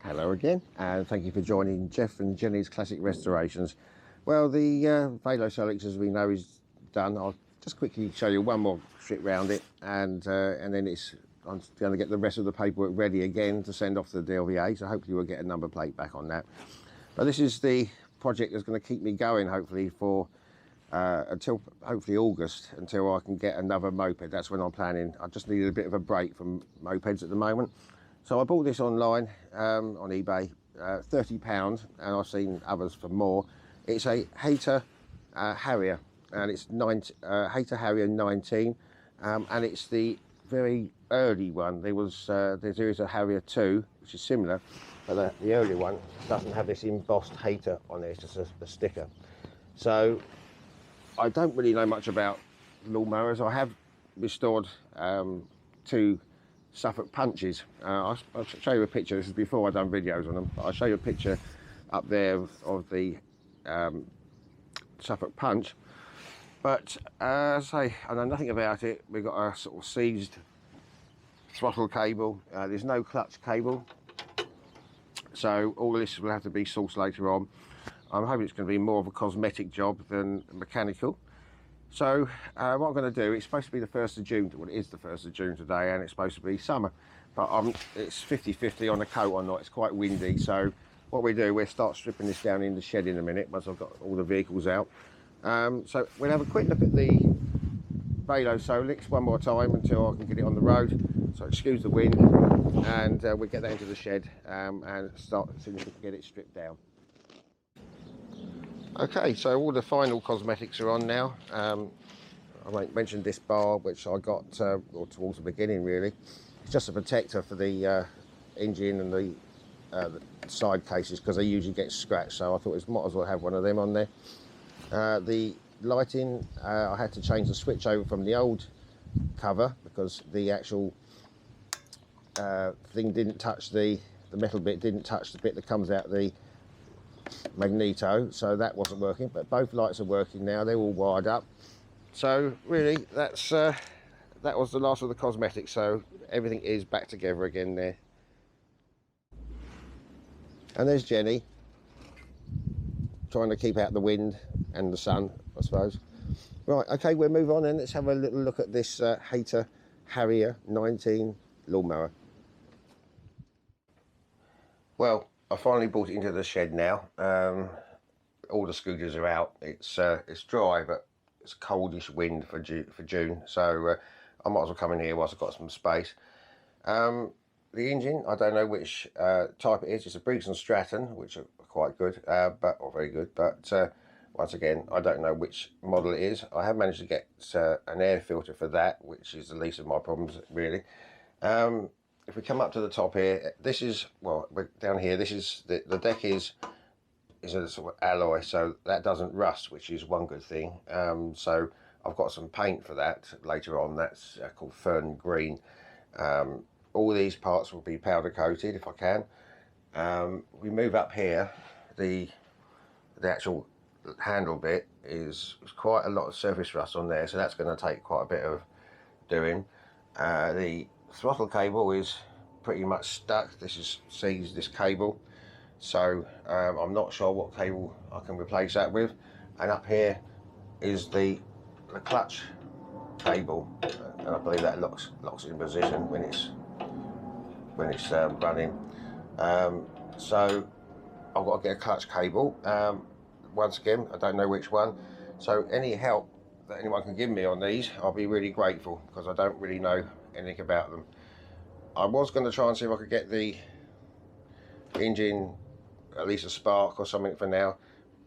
Hello again, and thank you for joining Jeff and Jenny's Classic Restorations. Well, the Velo Solix, as we know, is done. I'll just quickly show you one more trip round it, and then I'm going to get the rest of the paperwork ready again to send off to the DLVA, so hopefully we'll get a number plate back on that. But this is the project that's going to keep me going, hopefully, for until hopefully August, until I can get another moped. That's when I'm planning. I just needed a bit of a break from mopeds at the moment. So I bought this online on eBay, £30, and I've seen others for more. It's a Hayter Harrier, and it's Hayter Harrier 19, and it's the very early one. There is a Harrier 2, which is similar, but the early one doesn't have this embossed Hayter on it. It's just a sticker. So I don't really know much about lawnmowers. I have restored two Suffolk Punches. I'll show you a picture. This is before I've done videos on them, but I'll show you a picture up there of the Suffolk Punch. But as I say, I know nothing about it. We've got a sort of seized throttle cable. There's no clutch cable, so all of this will have to be sourced later on. I'm hoping it's going to be more of a cosmetic job than mechanical. So what I'm going to do, it's supposed to be the 1st of June, well, it is the 1st of June today, and it's supposed to be summer, but it's 50-50 on the coat or not. It's quite windy, so what we do, we'll start stripping this down in the shed in a minute once I've got all the vehicles out. So we'll have a quick look at the Velo Solix one more time until I can get it on the road. So excuse the wind, and we'll get that into the shed and start as soon as we can get it stripped down. Okay, so all the final cosmetics are on now. I mentioned this bar, which I got towards the beginning, really. It's just a protector for the engine and the side cases, because they usually get scratched, so I thought it might as well have one of them on there. The lighting, I had to change the switch over from the old cover because the actual thing didn't touch the metal bit, didn't touch the bit that comes out the magneto, so that wasn't working, but both lights are working now. They're all wired up. So really, that was the last of the cosmetics, so everything is back together again there. And there's Jenny trying to keep out the wind and the sun, I suppose. Right, okay, we'll move on and let's have a little look at this Hayter Harrier 19 lawnmower. Well, I finally brought it into the shed now. All the scooters are out. It's dry, but it's a coldish wind for June, so I might as well come in here whilst I've got some space. The engine, I don't know which type it is. It's a Briggs & Stratton, which are quite good, or very good, but once again, I don't know which model it is. I have managed to get an air filter for that, which is the least of my problems, really. If we come up to the top here, this is, well, down here, this is, the deck is a sort of alloy, so that doesn't rust, which is one good thing. So I've got some paint for that later on. That's called Fern Green. All these parts will be powder coated if I can. We move up here, the actual handle bit is quite a lot of surface rust on there, so that's going to take quite a bit of doing. The throttle cable is pretty much stuck. This is seized, this cable, so I'm not sure what cable I can replace that with. And up here is the clutch cable, and I believe that locks in position when it's running. So I've got to get a clutch cable. Once again, I don't know which one, so any help that anyone can give me on these, I'll be really grateful, because I don't really know anything about them. I was going to try and see if I could get the engine at least a spark or something for now,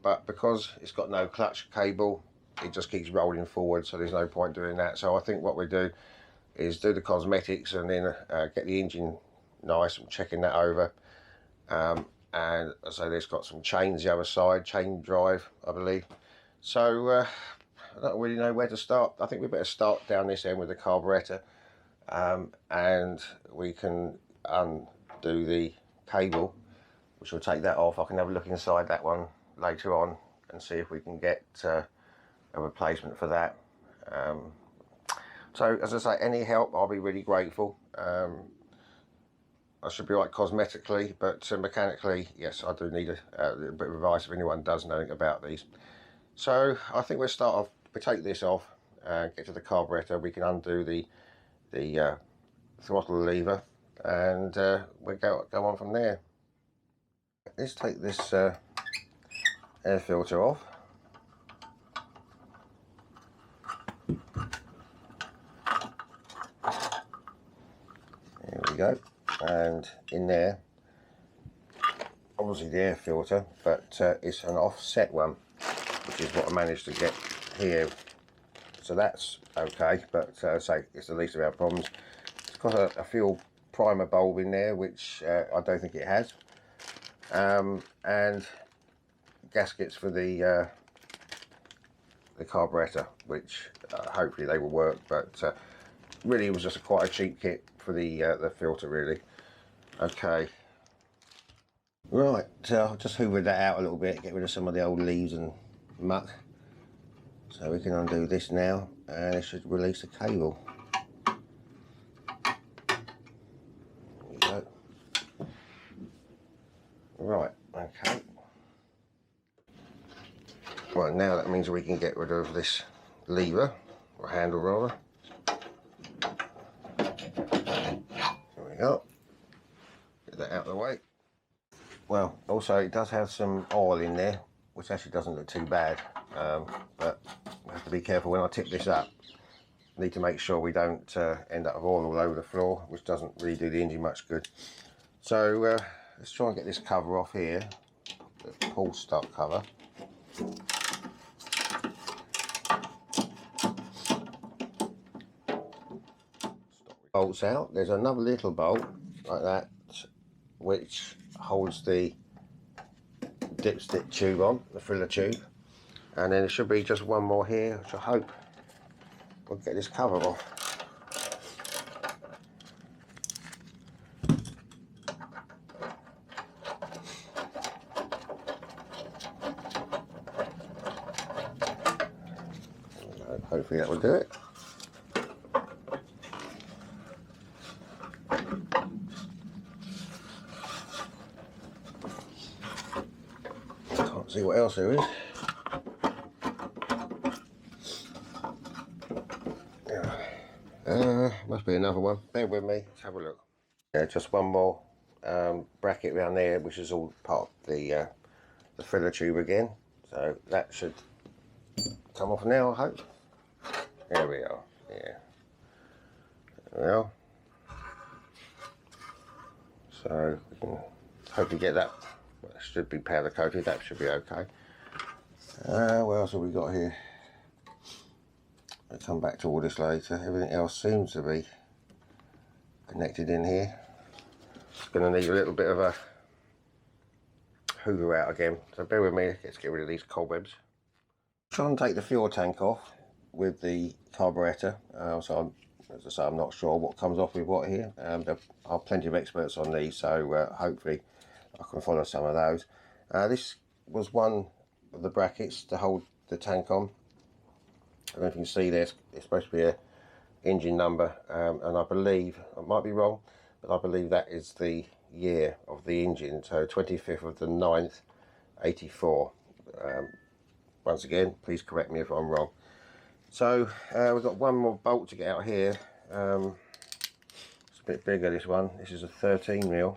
but because it's got no clutch cable, it just keeps rolling forward, so there's no point doing that. So I think what we do is do the cosmetics and then get the engine nice and checking that over. And so there's got some chains the other side, chain drive, I believe. So I don't really know where to start. I think we better start down this end with the carburetor, and we can undo the cable, which will take that off. I can have a look inside that one later on and see if we can get a replacement for that. So as I say, any help, I'll be really grateful. I should be right cosmetically, but mechanically, yes, I do need a bit of advice if anyone does know anything about these. So I think we'll start off, we take this off and get to the carburetor. We can undo the throttle lever, and we'll go on from there. Let's take this air filter off. There we go. And in there, obviously the air filter, but it's an offset one, which is what I managed to get here. So that's okay, but say it's the least of our problems. It's got a fuel primer bulb in there, which I don't think it has, and gaskets for the carburetor, which hopefully they will work, but really it was just quite a cheap kit for the filter, really. Okay, right, I'll just hoover that out a little bit, get rid of some of the old leaves and muck. So we can undo this now, and it should release the cable. There we go. Right, okay. Right, now that means we can get rid of this lever, or handle rather. There we go. Get that out of the way. Well, also it does have some oil in there, which actually doesn't look too bad, but I have to be careful when I tip this up. Need to make sure we don't end up with oil all over the floor, which doesn't really do the engine much good. So let's try and get this cover off here, the pull stop cover. Bolts out. There's another little bolt like that, which holds the dipstick tube on, the filler tube, and then there should be just one more here, which I hope will get this cover off. Hopefully that will do it. Can't see what else there is. Must be another one. Bear with me. Let's have a look. Yeah, just one more bracket around there, which is all part of the filler tube again. So that should come off now, I hope. There we are. Yeah. There we are. So we can hopefully get that. Well, it should be powder coated. That should be okay. What else have we got here? I'll come back to all this later. Everything else seems to be connected in here. It's going to need a little bit of a hoover out again. So bear with me. Let's get rid of these cobwebs. Try and take the fuel tank off with the carburetor. So as I say, I'm not sure what comes off with what here. There are plenty of experts on these, so hopefully I can follow some of those. This was one of the brackets to hold the tank on. I don't know if you can see this. It's supposed to be a engine number, and I believe, I might be wrong, but I believe that is the year of the engine, so 25th of the 9th 84. Once again, please correct me if I'm wrong. So we've got one more bolt to get out here. It's a bit bigger, this one. This is a 13mm.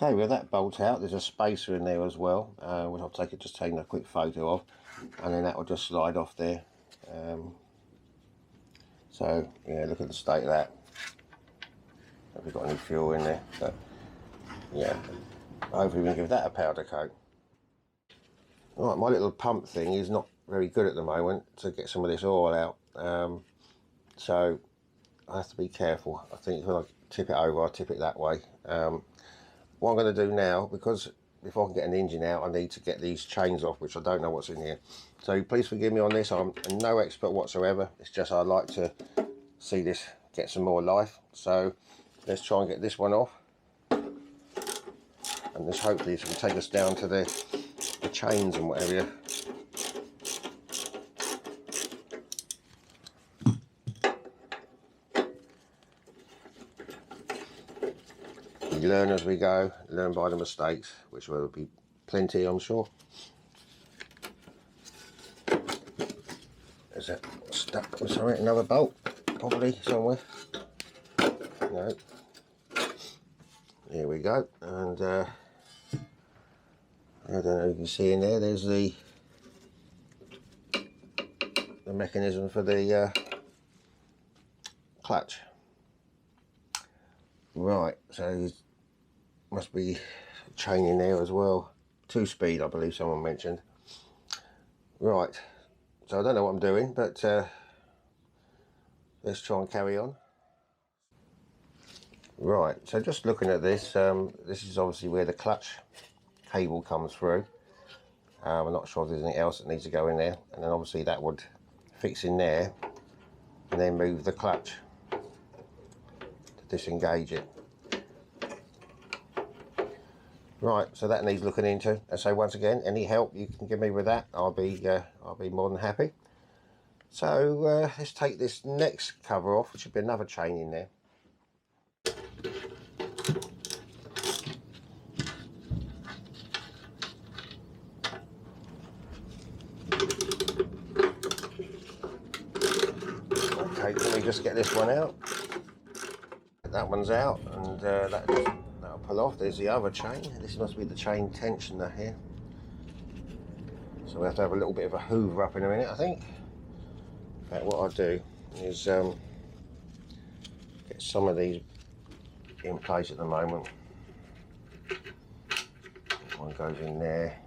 Okay, with that bolt out, there's a spacer in there as well, which I'll just taking a quick photo of, and then that will just slide off there. So yeah, look at the state of that. Have we got any fuel in there? But yeah, hopefully we can give that a powder coat. Right, my little pump thing is not very good at the moment to get some of this oil out, so I have to be careful. I think when I tip it over, I tip it that way. What I'm going to do now, because before I can get an engine out, I need to get these chains off, which I don't know what's in here. So please forgive me on this. I'm no expert whatsoever. It's just I'd like to see this get some more life. So let's try and get this one off, and this hopefully this will take us down to the chains and whatever. We learn as we go, learn by the mistakes, which will be plenty, I'm sure. Is it stuck with something? Another bolt, probably somewhere. No. Here we go, and I don't know if you can see in there. There's the mechanism for the clutch. Right, so must be a chain in there as well. 2-speed, I believe someone mentioned. Right, so I don't know what I'm doing, but let's try and carry on. Right, so just looking at this, this is obviously where the clutch cable comes through. I'm not sure if there's anything else that needs to go in there, and then obviously that would fix in there and then move the clutch to disengage it. Right, so that needs looking into. And so once again, any help you can give me with that, I'll be more than happy. So let's take this next cover off, which should be another chain in there. Okay, let me just get this one out. That one's out, and that'll pull off. There's the other chain. This must be the chain tensioner here. So we have to have a little bit of a hoover up in a minute, I think. In fact, what I'll do is get some of these in place at the moment. One goes in there.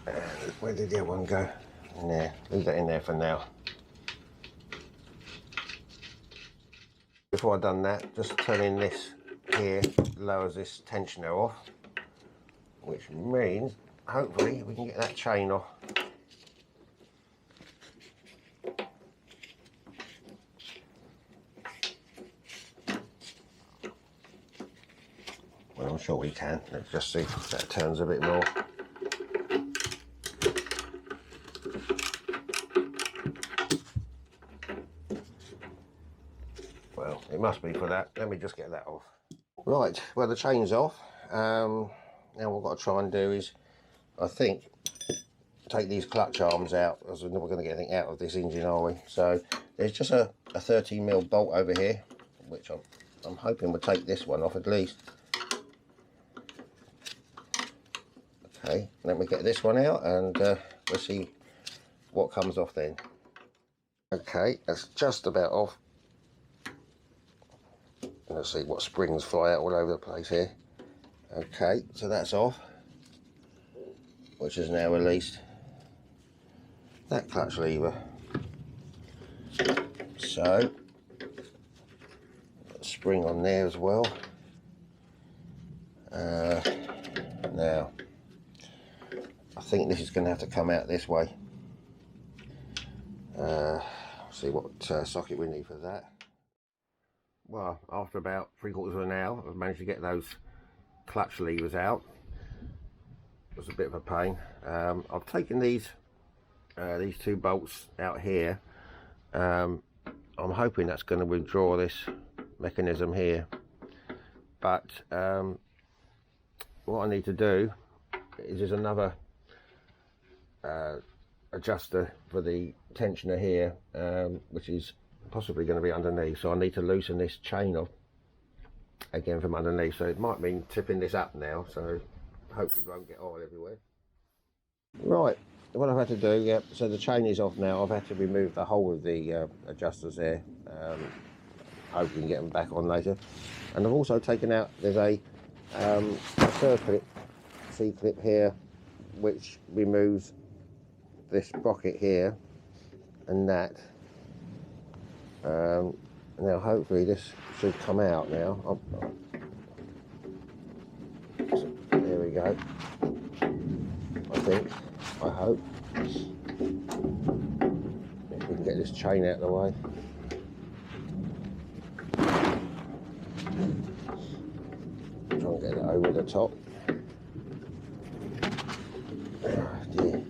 And where did the other one go? In there. Leave that in there for now. Before I've done that, just turning this here lowers this tensioner off, which means hopefully we can get that chain off. Well, I'm sure we can. Let's just see if that turns a bit more. Well, it must be for that. Let me just get that off. Right, well, the chain's off. Now what I've got to try and do is, I think, take these clutch arms out, because we're not going to get anything out of this engine, are we? So there's just a 13mm bolt over here, which I'm hoping will take this one off at least. Okay, let me get this one out, and we'll see what comes off then. Okay, that's just about off. Let's see what springs fly out all over the place here. Okay, so that's off, which is now released that clutch lever. So spring on there as well. Now I think this is going to have to come out this way. See what socket we need for that. Well, after about 3/4 of an hour, I've managed to get those clutch levers out. It was a bit of a pain. I've taken these 2 bolts out here. I'm hoping that's going to withdraw this mechanism here. But what I need to do is there's another adjuster for the tensioner here, which is possibly going to be underneath, so I need to loosen this chain off again from underneath. So it might mean tipping this up now, so hopefully it won't get oil everywhere. Right, what I've had to do, yeah, so the chain is off now. I've had to remove the whole of the adjusters there. Hope we can get them back on later. And I've also taken out, there's a circlip, C-clip here, which removes this sprocket here and that. Now hopefully this should come out now. we go. I think, I hope. If we can get this chain out of the way. Try and get it over the top. Oh dear.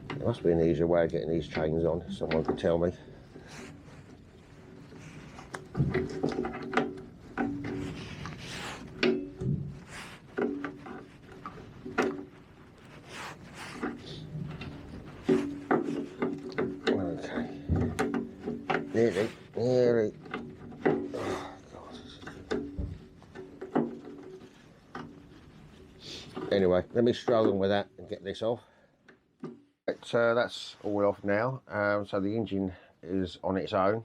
There must be an easier way of getting these chains on, someone could tell me. Okay. Nearly. Oh, God. Anyway, let me struggle with that and get this off. That's all off now. So the engine is on its own.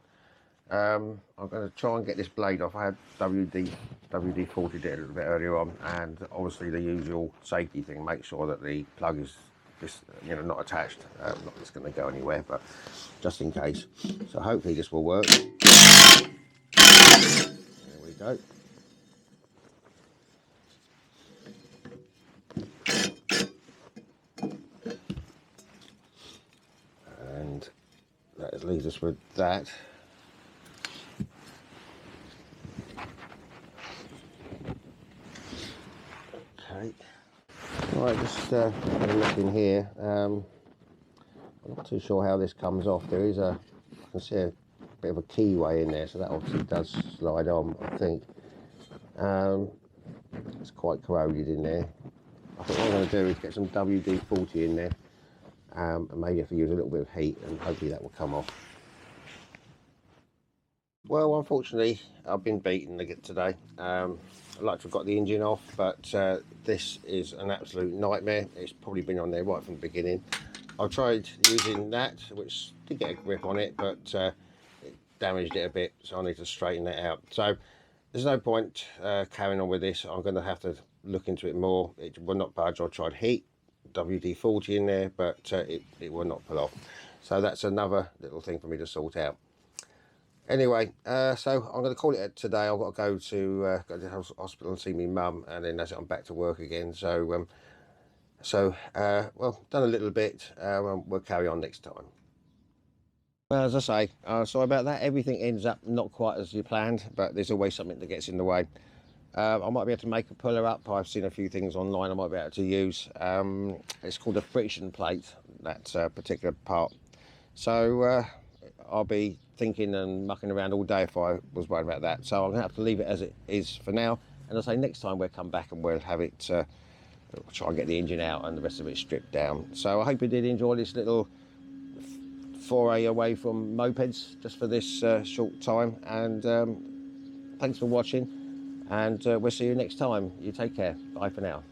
I'm going to try and get this blade off. I had WD-40 it a little bit earlier on, and obviously the usual safety thing, make sure that the plug is not attached. Not that it's going to go anywhere, but just in case. So hopefully this will work. There we go. And that leaves us with that. Okay. Right, just have a look in here. I'm not too sure how this comes off. There is I can see a bit of a keyway in there, so that obviously does slide on, I think. It's quite corroded in there. I think what I'm going to do is get some WD-40 in there, and maybe if I use a little bit of heat, and hopefully that will come off. Well, unfortunately, I've been beaten today. I'd like to have got the engine off, but this is an absolute nightmare. It's probably been on there right from the beginning. I tried using that, which did get a grip on it, but it damaged it a bit, so I need to straighten that out. So there's no point carrying on with this. I'm going to have to look into it more. It will not budge. I tried heat, WD-40 in there, but it will not pull off. So that's another little thing for me to sort out. Anyway, so I'm going to call it today. I've got to go to the hospital and see my mum, and then that's it, I'm back to work again. So, well, done a little bit. We'll carry on next time. Well, as I say, sorry about that. Everything ends up not quite as you planned, but there's always something that gets in the way. I might be able to make a puller up. I've seen a few things online I might be able to use. It's called a friction plate, that particular part. So I'll be thinking and mucking around all day if I was worried about that. So I'm going to have to leave it as it is for now. And I'll say next time we'll come back and we'll have it, try and get the engine out and the rest of it stripped down. So I hope you did enjoy this little foray away from mopeds just for this short time. And thanks for watching. And we'll see you next time. You take care. Bye for now.